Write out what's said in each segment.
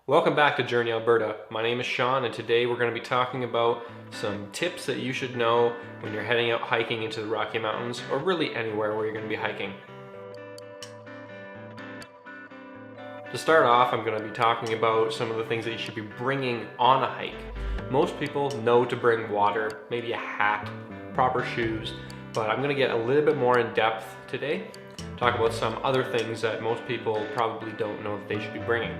Welcome back to Journey Alberta. My name is Sean and today we're going to be talking about some tips that you should know when you're heading out hiking into the Rocky Mountains or really anywhere where you're going to be hiking. To start off, I'm going to be talking about some of the things that you should be bringing on a hike. Most people know to bring water, maybe a hat, proper shoes, but I'm going to get a little bit more in depth today. Talk about some other things that most people probably don't know that they should be bringing.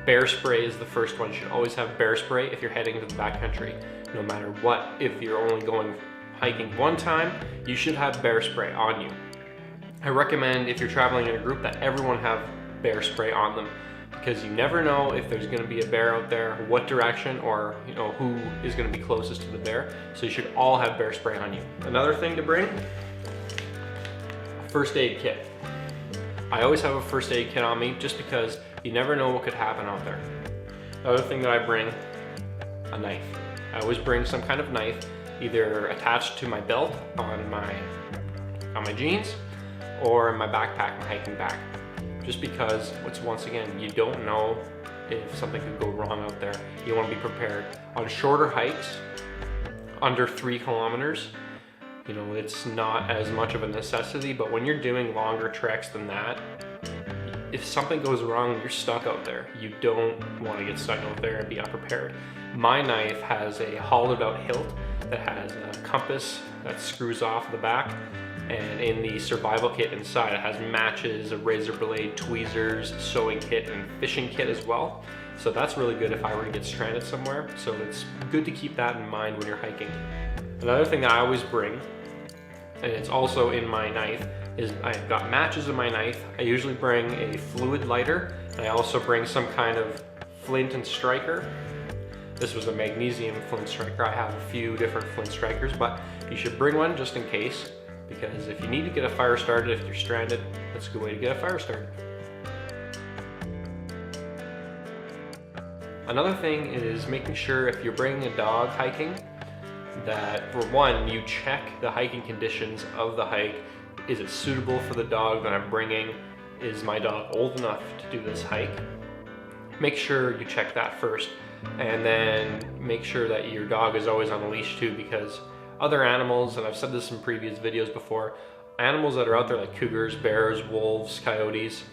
Bear spray is the first one. You should always have bear spray if you're heading to the backcountry. No matter what, if you're only going hiking one time, you should have bear spray on you. I recommend if you're traveling in a group that everyone have bear spray on them, because you never know if there's going to be a bear out there, what direction, or who is going to be closest to the bear. So you should all have bear spray on you. Another thing to bring, a first aid kit. I always have a first aid kit on me just because you never know what could happen out there. Another thing that I bring, a knife. I always bring some kind of knife, either attached to my belt on my jeans or in my backpack, my hiking bag. Just because, once again, you don't know if something could go wrong out there. You want to be prepared. On shorter hikes, under 3 kilometers, it's not as much of a necessity, but when you're doing longer treks than that, if something goes wrong, you're stuck out there. You don't want to get stuck out there and be unprepared. My knife has a hollowed out hilt that has a compass that screws off the back, and in the survival kit inside it has matches, a razor blade, tweezers, sewing kit, and fishing kit as well. So that's really good if I were to get stranded somewhere. So it's good to keep that in mind when you're hiking. Another thing that I always bring, and it's also in my knife, is I've got matches in my knife. I usually bring a fluid lighter, and I also bring some kind of flint and striker. This was a magnesium flint striker. I have a few different flint strikers, but you should bring one just in case, because if you need to get a fire started, if you're stranded, that's a good way to get a fire started. Another thing is making sure if you're bringing a dog hiking, that for one, you check the hiking conditions of the hike. Is it suitable for the dog that I'm bringing? Is my dog old enough to do this hike? Make sure you check that first, and then make sure that your dog is always on a leash too, because other animals, and I've said this in previous videos before, animals that are out there like cougars, bears, wolves, coyotes,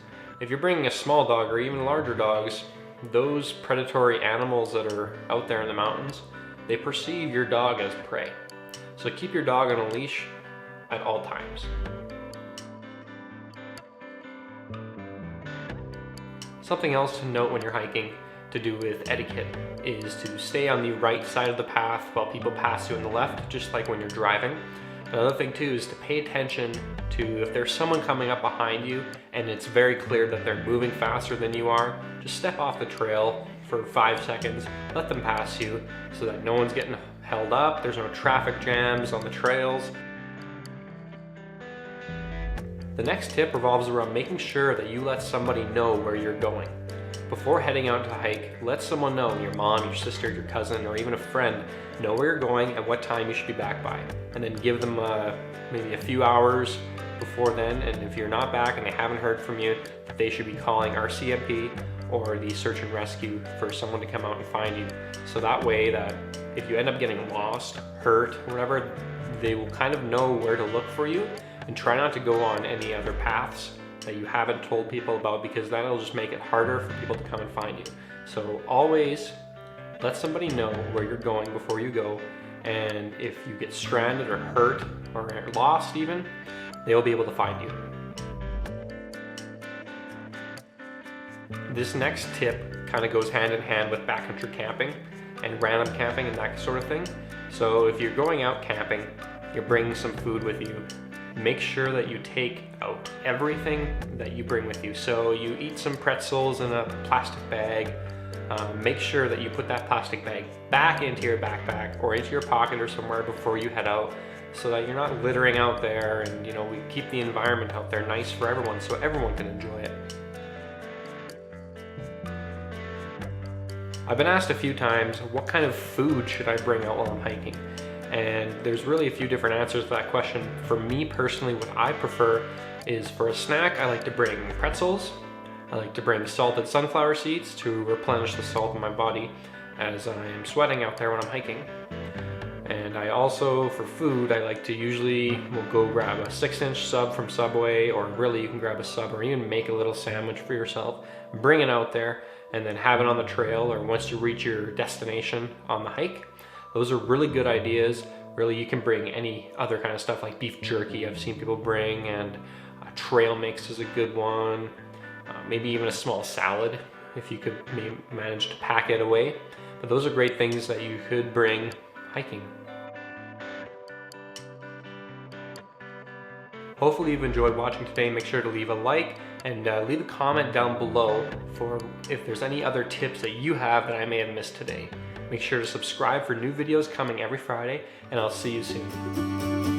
if you're bringing a small dog or even larger dogs, those predatory animals that are out there in the mountains, they perceive your dog as prey. So keep your dog on a leash at all times. Something else to note when you're hiking to do with etiquette is to stay on the right side of the path while people pass you on the left, just like when you're driving. Another thing too is to pay attention to if there's someone coming up behind you and it's very clear that they're moving faster than you are, just step off the trail for 5 seconds, let them pass you so that no one's getting held up, there's no traffic jams on the trails. The next tip revolves around making sure that you let somebody know where you're going. Before heading out to hike, let someone know, your mom, your sister, your cousin, or even a friend, know where you're going and what time you should be back by. And then give them maybe a few hours before then, and if you're not back and they haven't heard from you, they should be calling RCMP or the search and rescue for someone to come out and find you. So that way that if you end up getting lost, hurt, or whatever, they will kind of know where to look for you, and try not to go on any other paths that you haven't told people about, because that'll just make it harder for people to come and find you. So always let somebody know where you're going before you go, and if you get stranded or hurt or lost even, they'll be able to find you. This next tip kind of goes hand in hand with backcountry camping and random camping and that sort of thing. So if you're going out camping, you're bringing some food with you, make sure that you take out everything that you bring with you. So you eat some pretzels in a plastic bag. Make sure that you put that plastic bag back into your backpack or into your pocket or somewhere before you head out, so that you're not littering out there, and we keep the environment out there nice for everyone so everyone can enjoy it. I've been asked a few times, what kind of food should I bring out while I'm hiking? And there's really a few different answers to that question. For me personally, what I prefer is, for a snack, I like to bring pretzels, I like to bring salted sunflower seeds to replenish the salt in my body as I am sweating out there when I'm hiking. And I also, for food, I like to will go grab a 6-inch sub from Subway, or really you can grab a sub or even make a little sandwich for yourself, bring it out there, and then have it on the trail or once you reach your destination on the hike. Those are really good ideas. Really, you can bring any other kind of stuff like beef jerky I've seen people bring, and a trail mix is a good one. Maybe even a small salad if you could manage to pack it away. But those are great things that you could bring hiking. Hopefully you've enjoyed watching today. Make sure to leave a like and leave a comment down below for if there's any other tips that you have that I may have missed today. Make sure to subscribe for new videos coming every Friday, and I'll see you soon.